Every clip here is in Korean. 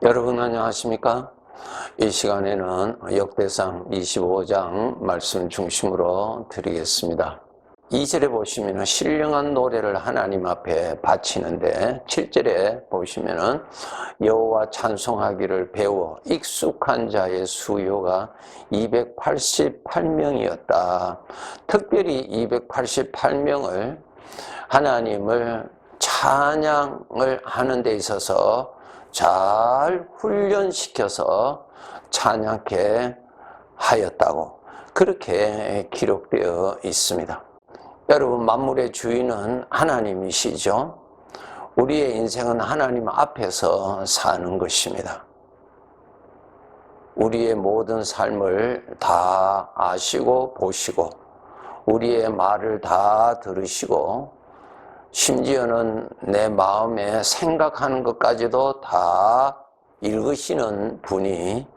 여러분 안녕하십니까? 이 시간에는 역대상 25장 말씀 중심으로 드리겠습니다. 2절에 보시면 신령한 노래를 하나님 앞에 바치는데 7절에 보시면 여호와 찬송하기를 배워 익숙한 자의 수요가 288명이었다. 특별히 288명을 하나님을 찬양을 하는 데 있어서 잘 훈련시켜서 찬양케 하였다고 그렇게 기록되어 있습니다. 여러분, 만물의 주인은 하나님이시죠. 우리의 인생은 하나님 앞에서 사는 것입니다. 우리의 모든 삶을 다 아시고 보시고 우리의 말을 다 들으시고 심지어는 내 마음에 생각하는 것까지도 다 읽으시는 분이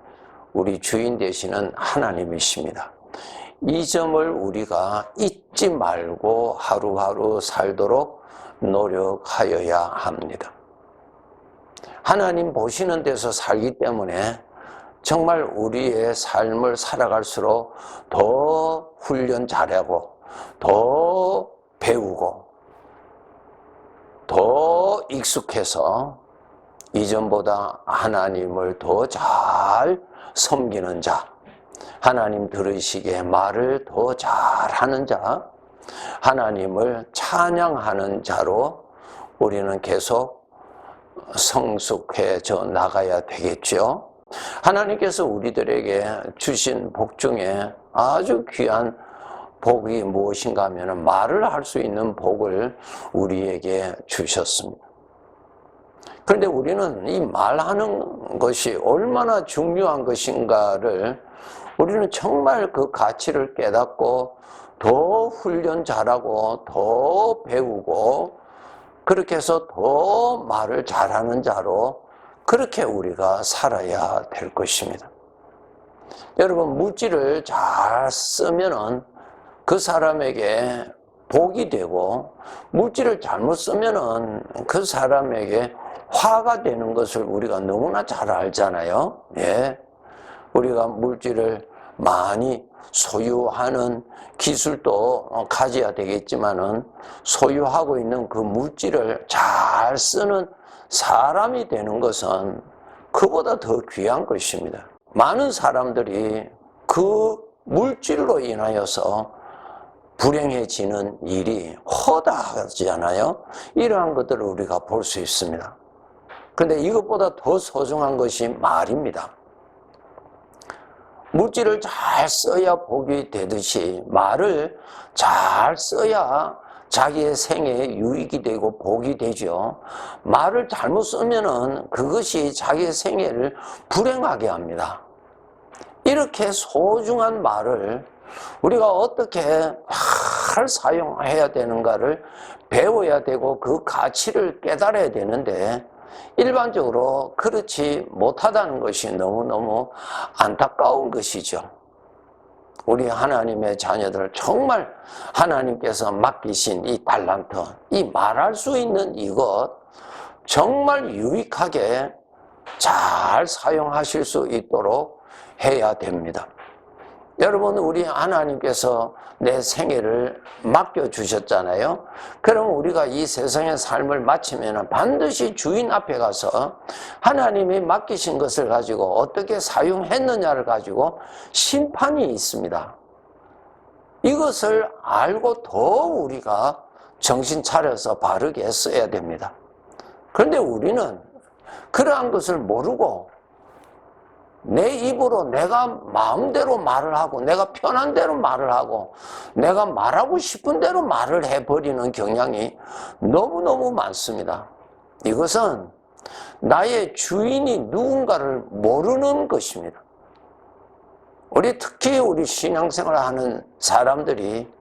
우리 주인 되시는 하나님이십니다. 이 점을 우리가 잊지 말고 하루하루 살도록 노력하여야 합니다. 하나님 보시는 데서 살기 때문에 정말 우리의 삶을 살아갈수록 더 훈련 잘하고 더 배우고 더 익숙해서 이전보다 하나님을 더 잘 섬기는 자, 하나님 들으시기에 말을 더 잘하는 자, 하나님을 찬양하는 자로 우리는 계속 성숙해져 나가야 되겠죠. 하나님께서 우리들에게 주신 복 중에 아주 귀한 복이 무엇인가 하면 말을 할 수 있는 복을 우리에게 주셨습니다. 그런데 우리는 이 말하는 것이 얼마나 중요한 것인가를 우리는 정말 그 가치를 깨닫고 더 훈련 잘하고 더 배우고 그렇게 해서 더 말을 잘하는 자로 그렇게 우리가 살아야 될 것입니다. 여러분, 물질을 잘 쓰면은 그 사람에게 복이 되고 물질을 잘못 쓰면은 그 사람에게 화가 되는 것을 우리가 너무나 잘 알잖아요. 예. 우리가 물질을 많이 소유하는 기술도 가져야 되겠지만은 소유하고 있는 그 물질을 잘 쓰는 사람이 되는 것은 그보다 더 귀한 것입니다. 많은 사람들이 그 물질로 인하여서 불행해지는 일이 허다하잖아요. 이러한 것들을 우리가 볼 수 있습니다. 그런데 이것보다 더 소중한 것이 말입니다. 물질을 잘 써야 복이 되듯이 말을 잘 써야 자기의 생에 유익이 되고 복이 되죠. 말을 잘못 쓰면은 그것이 자기의 생애를 불행하게 합니다. 이렇게 소중한 말을 우리가 어떻게 잘 사용해야 되는가를 배워야 되고 그 가치를 깨달아야 되는데 일반적으로 그렇지 못하다는 것이 너무너무 안타까운 것이죠. 우리 하나님의 자녀들 정말 하나님께서 맡기신 이 달란트, 이 말할 수 있는 이것 정말 유익하게 잘 사용하실 수 있도록 해야 됩니다. 여러분, 우리 하나님께서 내 생애를 맡겨주셨잖아요. 그럼 우리가 이 세상의 삶을 마치면 반드시 주인 앞에 가서 하나님이 맡기신 것을 가지고 어떻게 사용했느냐를 가지고 심판이 있습니다. 이것을 알고 더 우리가 정신 차려서 바르게 써야 됩니다. 그런데 우리는 그러한 것을 모르고 내 입으로 내가 마음대로 말을 하고 내가 편한 대로 말을 하고 내가 말하고 싶은 대로 말을 해버리는 경향이 너무너무 많습니다. 이것은 나의 주인이 누군가를 모르는 것입니다. 특히 우리 신앙생활을 하는 사람들이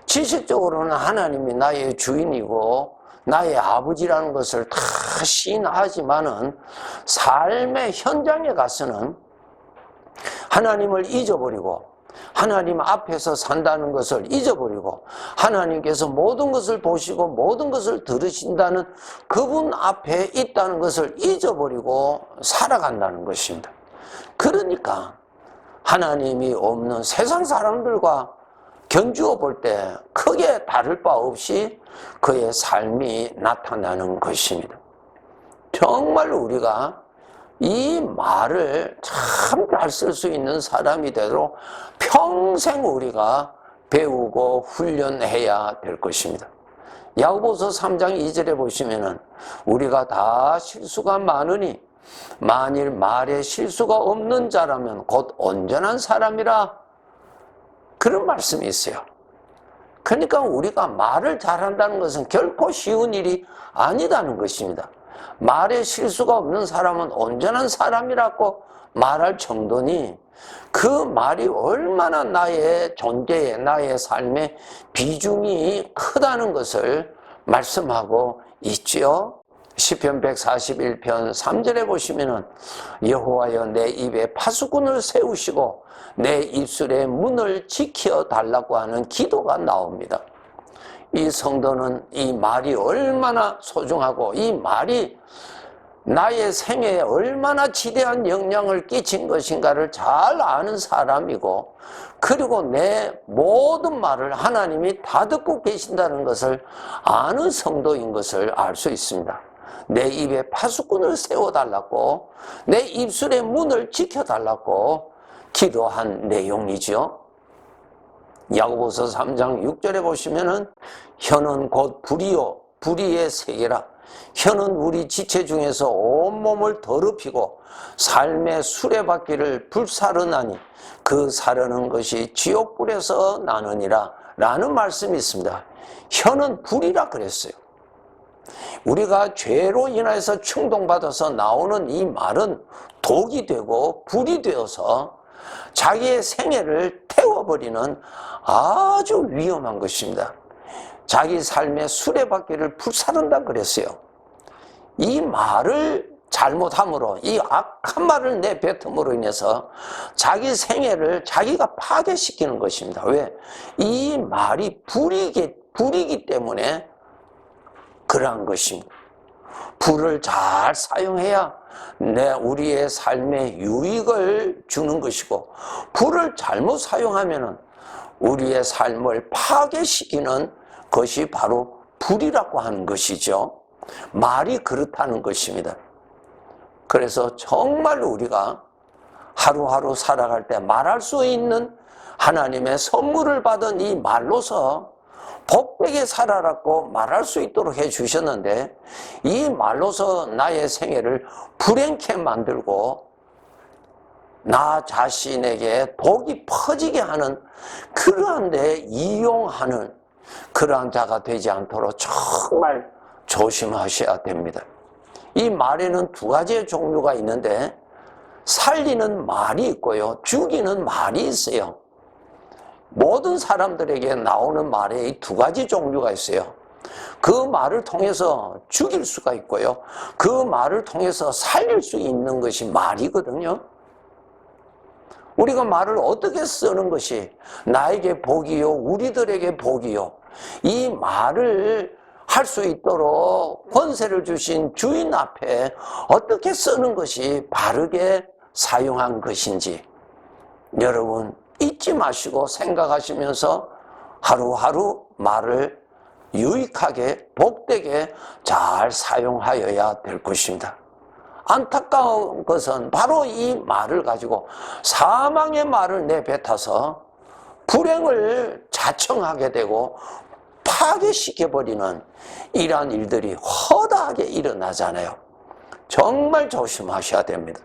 지식적으로는 하나님이 나의 주인이고 나의 아버지라는 것을 다 시인하지만은 삶의 현장에 가서는 하나님을 잊어버리고 하나님 앞에서 산다는 것을 잊어버리고 하나님께서 모든 것을 보시고 모든 것을 들으신다는 그분 앞에 있다는 것을 잊어버리고 살아간다는 것입니다. 그러니까 하나님이 없는 세상 사람들과 견주어 볼 때 크게 다를 바 없이 그의 삶이 나타나는 것입니다. 정말 우리가 이 말을 참 잘 쓸 수 있는 사람이 되도록 평생 우리가 배우고 훈련해야 될 것입니다. 야고보서 3장 2절에 보시면은 우리가 다 실수가 많으니 만일 말에 실수가 없는 자라면 곧 온전한 사람이라, 그런 말씀이 있어요. 그러니까 우리가 말을 잘한다는 것은 결코 쉬운 일이 아니다는 것입니다. 말에 실수가 없는 사람은 온전한 사람이라고 말할 정도니 그 말이 얼마나 나의 존재에, 나의 삶의 비중이 크다는 것을 말씀하고 있지요. 시편 141편 3절에 보시면은 여호와여 내 입에 파수꾼을 세우시고 내 입술의 문을 지켜달라고 하는 기도가 나옵니다. 이 성도는 이 말이 얼마나 소중하고 이 말이 나의 생애에 얼마나 지대한 영향을 끼친 것인가를 잘 아는 사람이고, 그리고 내 모든 말을 하나님이 다 듣고 계신다는 것을 아는 성도인 것을 알 수 있습니다. 내 입에 파수꾼을 세워달라고, 내 입술의 문을 지켜달라고 기도한 내용이죠. 야고보서 3장 6절에 보시면은 혀는 곧 불이요 불의의 세계라. 혀는 우리 지체 중에서 온몸을 더럽히고 삶의 수레바퀴를 불사르나니 그 사르는 것이 지옥불에서 나느니라 라는 말씀이 있습니다. 혀는 불이라 그랬어요. 우리가 죄로 인해서 충동받아서 나오는 이 말은 독이 되고 불이 되어서 자기의 생애를 태워버리는 아주 위험한 것입니다. 자기 삶의 수레바퀴를 불사른다 그랬어요. 이 말을 잘못함으로, 이 악한 말을 내뱉음으로 인해서 자기 생애를 자기가 파괴시키는 것입니다. 왜? 이 말이 불이기 때문에 그러한 것입니다. 불을 잘 사용해야 우리의 삶에 유익을 주는 것이고, 불을 잘못 사용하면 우리의 삶을 파괴시키는 것이 바로 불이라고 하는 것이죠. 말이 그렇다는 것입니다. 그래서 정말 우리가 하루하루 살아갈 때 말할 수 있는 하나님의 선물을 받은 이 말로서 복되게 살아라고 말할 수 있도록 해주셨는데, 이 말로서 나의 생애를 불행케 만들고 나 자신에게 독이 퍼지게 하는 그러한 데 이용하는 그러한 자가 되지 않도록 정말 조심하셔야 됩니다. 이 말에는 두 가지의 종류가 있는데, 살리는 말이 있고요, 죽이는 말이 있어요. 모든 사람들에게 나오는 말에 이 두 가지 종류가 있어요. 그 말을 통해서 죽일 수가 있고요, 그 말을 통해서 살릴 수 있는 것이 말이거든요. 우리가 말을 어떻게 쓰는 것이 나에게 복이요, 우리들에게 복이요, 이 말을 할 수 있도록 권세를 주신 주인 앞에 어떻게 쓰는 것이 바르게 사용한 것인지 여러분 잊지 마시고 생각하시면서 하루하루 말을 유익하게 복되게 잘 사용하여야 될 것입니다. 안타까운 것은 바로 이 말을 가지고 사망의 말을 내뱉어서 불행을 자청하게 되고 파괴시켜버리는 이러한 일들이 허다하게 일어나잖아요. 정말 조심하셔야 됩니다.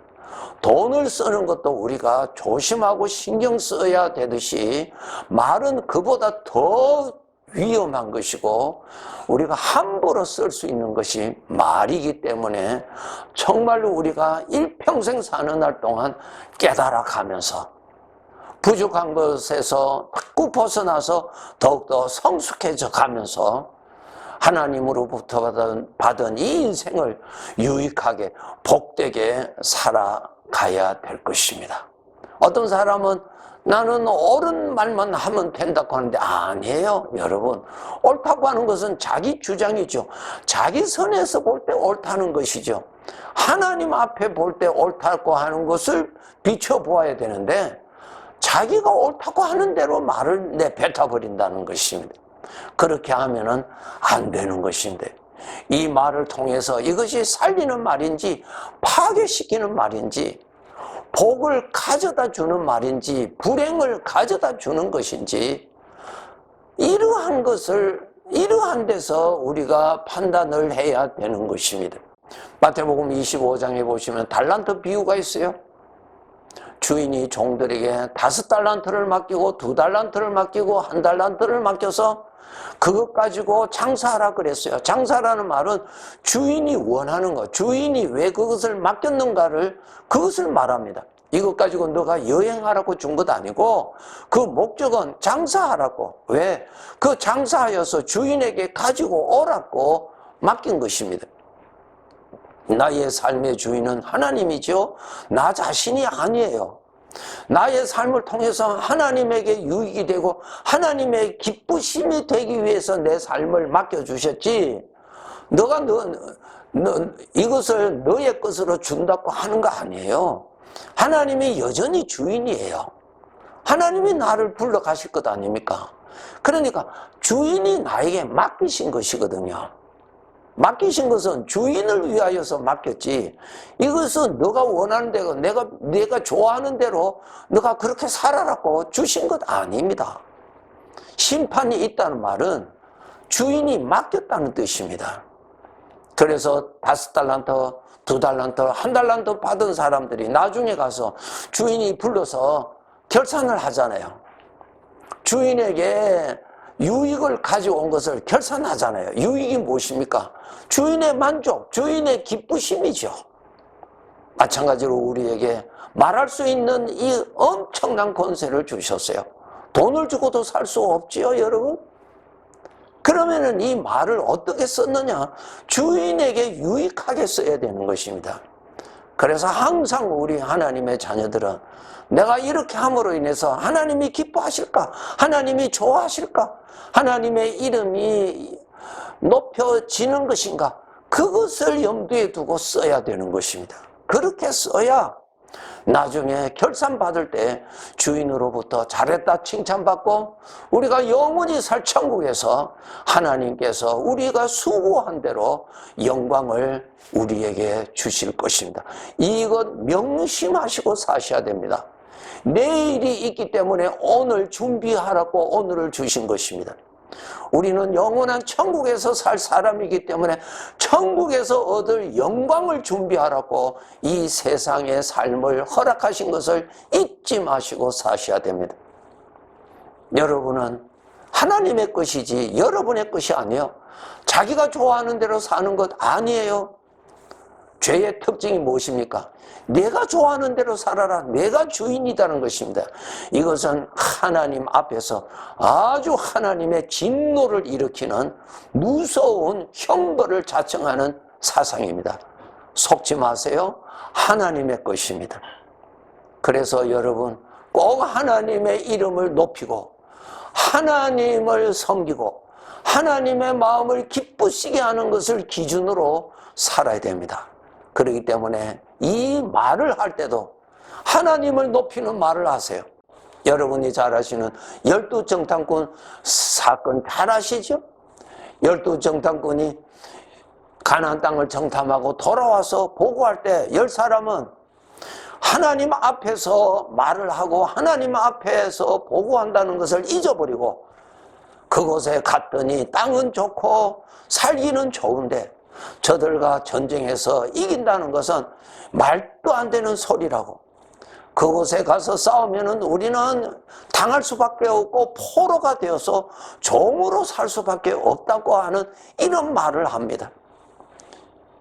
돈을 쓰는 것도 우리가 조심하고 신경 써야 되듯이 말은 그보다 더 위험한 것이고 우리가 함부로 쓸 수 있는 것이 말이기 때문에 정말로 우리가 일평생 사는 날 동안 깨달아가면서 부족한 것에서 자꾸 벗어나서 더욱더 성숙해져 가면서 하나님으로부터 받은 이 인생을 유익하게 복되게 살아가야 될 것입니다. 어떤 사람은 나는 옳은 말만 하면 된다고 하는데 아니에요. 여러분, 옳다고 하는 것은 자기 주장이죠. 자기 선에서 볼 때 옳다는 것이죠. 하나님 앞에 볼 때 옳다고 하는 것을 비춰보아야 되는데 자기가 옳다고 하는 대로 말을 내뱉어버린다는 것입니다. 그렇게 하면은 안 되는 것인데, 이 말을 통해서 이것이 살리는 말인지 파괴시키는 말인지 복을 가져다 주는 말인지 불행을 가져다 주는 것인지, 이러한 데서 우리가 판단을 해야 되는 것입니다. 마태복음 25장에 보시면 달란트 비유가 있어요. 주인이 종들에게 5달란트를 맡기고 2달란트를 맡기고 1달란트를 맡겨서 그것 가지고 장사하라 그랬어요. 장사라는 말은 주인이 원하는 것, 주인이 왜 그것을 맡겼는가를 그것을 말합니다. 이것 가지고 너가 여행하라고 준 것 아니고 그 목적은 장사하라고, 왜? 그 장사하여서 주인에게 가지고 오라고 맡긴 것입니다. 나의 삶의 주인은 하나님이죠. 나 자신이 아니에요. 나의 삶을 통해서 하나님에게 유익이 되고 하나님의 기쁘심이 되기 위해서 내 삶을 맡겨주셨지, 너가 이것을 너의 것으로 준다고 하는 거 아니에요. 하나님이 여전히 주인이에요. 하나님이 나를 불러 가실 것 아닙니까? 그러니까 주인이 나에게 맡기신 것이거든요. 맡기신 것은 주인을 위하여서 맡겼지, 이것은 너가 원하는 대로 내가 좋아하는 대로 너가 그렇게 살아라고 주신 것 아닙니다. 심판이 있다는 말은 주인이 맡겼다는 뜻입니다. 그래서 5달란트, 2달란트, 1달란트 받은 사람들이 나중에 가서 주인이 불러서 결산을 하잖아요. 주인에게 유익을 가져온 것을 결산하잖아요. 유익이 무엇입니까? 주인의 만족, 주인의 기쁘심이죠. 마찬가지로 우리에게 말할 수 있는 이 엄청난 권세를 주셨어요. 돈을 주고도 살 수 없지요, 여러분? 그러면은 이 말을 어떻게 썼느냐? 주인에게 유익하게 써야 되는 것입니다. 그래서 항상 우리 하나님의 자녀들은 내가 이렇게 함으로 인해서 하나님이 기뻐하실까? 하나님이 좋아하실까? 하나님의 이름이 높여지는 것인가? 그것을 염두에 두고 써야 되는 것입니다. 그렇게 써야 나중에 결산받을 때 주인으로부터 잘했다 칭찬받고 우리가 영원히 살 천국에서 하나님께서 우리가 수고한 대로 영광을 우리에게 주실 것입니다. 이것 명심하시고 사셔야 됩니다. 내일이 있기 때문에 오늘 준비하라고 오늘을 주신 것입니다. 우리는 영원한 천국에서 살 사람이기 때문에 천국에서 얻을 영광을 준비하라고 이 세상의 삶을 허락하신 것을 잊지 마시고 사셔야 됩니다. 여러분은 하나님의 것이지 여러분의 것이 아니에요. 자기가 좋아하는 대로 사는 것 아니에요. 죄의 특징이 무엇입니까? 내가 좋아하는 대로 살아라. 내가 주인이라는 것입니다. 이것은 하나님 앞에서 아주 하나님의 진노를 일으키는 무서운 형벌을 자청하는 사상입니다. 속지 마세요. 하나님의 것입니다. 그래서 여러분 꼭 하나님의 이름을 높이고 하나님을 섬기고 하나님의 마음을 기쁘시게 하는 것을 기준으로 살아야 됩니다. 그렇기 때문에 이 말을 할 때도 하나님을 높이는 말을 하세요. 여러분이 잘 아시는 12정탐꾼 사건 잘 아시죠? 12정탐꾼이 가나안 땅을 정탐하고 돌아와서 보고할 때 10사람은 하나님 앞에서 말을 하고 하나님 앞에서 보고한다는 것을 잊어버리고 그곳에 갔더니 땅은 좋고 살기는 좋은데 저들과 전쟁해서 이긴다는 것은 말도 안 되는 소리라고, 그곳에 가서 싸우면은 우리는 당할 수밖에 없고 포로가 되어서 종으로 살 수밖에 없다고 하는 이런 말을 합니다.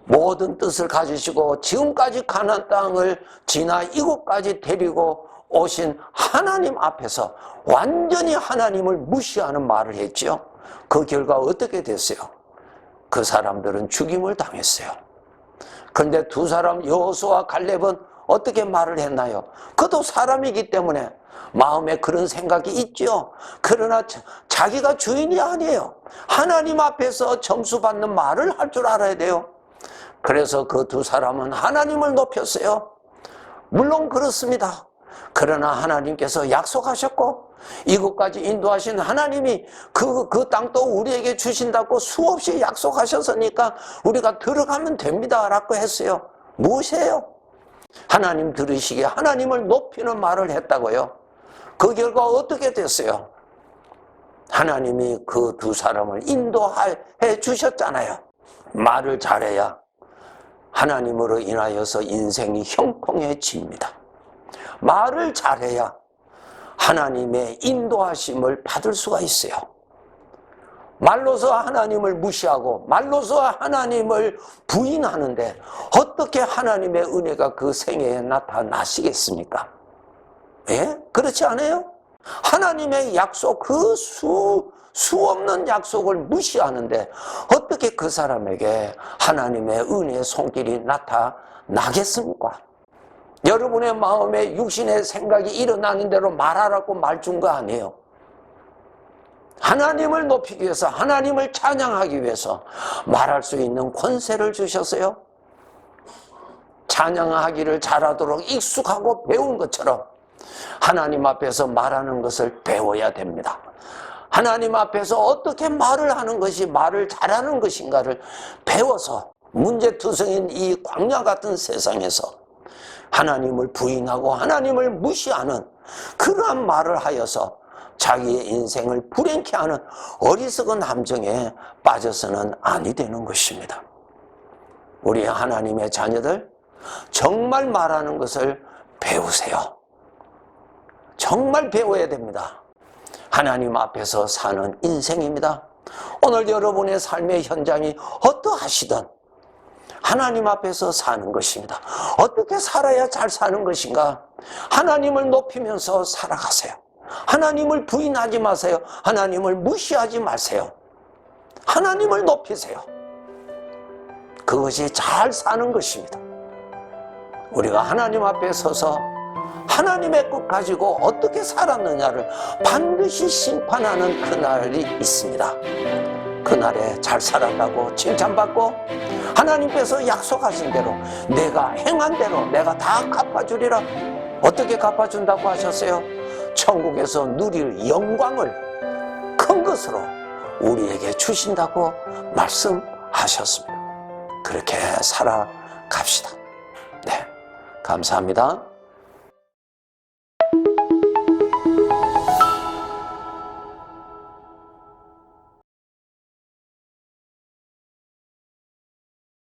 모든 뜻을 가지시고 지금까지 가나안 땅을 지나 이곳까지 데리고 오신 하나님 앞에서 완전히 하나님을 무시하는 말을 했죠. 그 결과 어떻게 됐어요? 그 사람들은 죽임을 당했어요. 그런데 두 사람 여호수아와 갈렙은 어떻게 말을 했나요? 그도 사람이기 때문에 마음에 그런 생각이 있죠. 그러나 자기가 주인이 아니에요. 하나님 앞에서 점수 받는 말을 할 줄 알아야 돼요. 그래서 그 두 사람은 하나님을 높였어요. 물론 그렇습니다. 그러나 하나님께서 약속하셨고 이곳까지 인도하신 하나님이 그 땅도 우리에게 주신다고 수없이 약속하셨으니까 우리가 들어가면 됩니다 라고 했어요. 무엇이에요? 하나님 들으시기에 하나님을 높이는 말을 했다고요. 그 결과 어떻게 됐어요? 하나님이 그 두 사람을 인도해 주셨잖아요. 말을 잘해야 하나님으로 인하여서 인생이 형통해집니다. 말을 잘해야 하나님의 인도하심을 받을 수가 있어요. 말로서 하나님을 무시하고 말로서 하나님을 부인하는데 어떻게 하나님의 은혜가 그 생애에 나타나시겠습니까? 예? 그렇지 않아요? 하나님의 약속, 그 수 없는 약속을 무시하는데 어떻게 그 사람에게 하나님의 은혜의 손길이 나타나겠습니까? 여러분의 마음에 육신의 생각이 일어나는 대로 말하라고 말 준 거 아니에요. 하나님을 높이기 위해서, 하나님을 찬양하기 위해서 말할 수 있는 권세를 주셨어요. 찬양하기를 잘하도록 익숙하고 배운 것처럼 하나님 앞에서 말하는 것을 배워야 됩니다. 하나님 앞에서 어떻게 말을 하는 것이 말을 잘하는 것인가를 배워서 문제투성인 이 광야 같은 세상에서 하나님을 부인하고 하나님을 무시하는 그러한 말을 하여서 자기의 인생을 불행케 하는 어리석은 함정에 빠져서는 아니 되는 것입니다. 우리 하나님의 자녀들 정말 말하는 것을 배우세요. 정말 배워야 됩니다. 하나님 앞에서 사는 인생입니다. 오늘 여러분의 삶의 현장이 어떠하시든 하나님 앞에서 사는 것입니다. 어떻게 살아야 잘 사는 것인가? 하나님을 높이면서 살아가세요. 하나님을 부인하지 마세요. 하나님을 무시하지 마세요. 하나님을 높이세요. 그것이 잘 사는 것입니다. 우리가 하나님 앞에 서서 하나님의 것 가지고 어떻게 살았느냐를 반드시 심판하는 그날이 있습니다. 그날에 잘 살았다고 칭찬받고 하나님께서 약속하신 대로 내가 행한 대로 내가 다 갚아주리라. 어떻게 갚아준다고 하셨어요? 천국에서 누릴 영광을 큰 것으로 우리에게 주신다고 말씀하셨습니다. 그렇게 살아갑시다. 네, 감사합니다.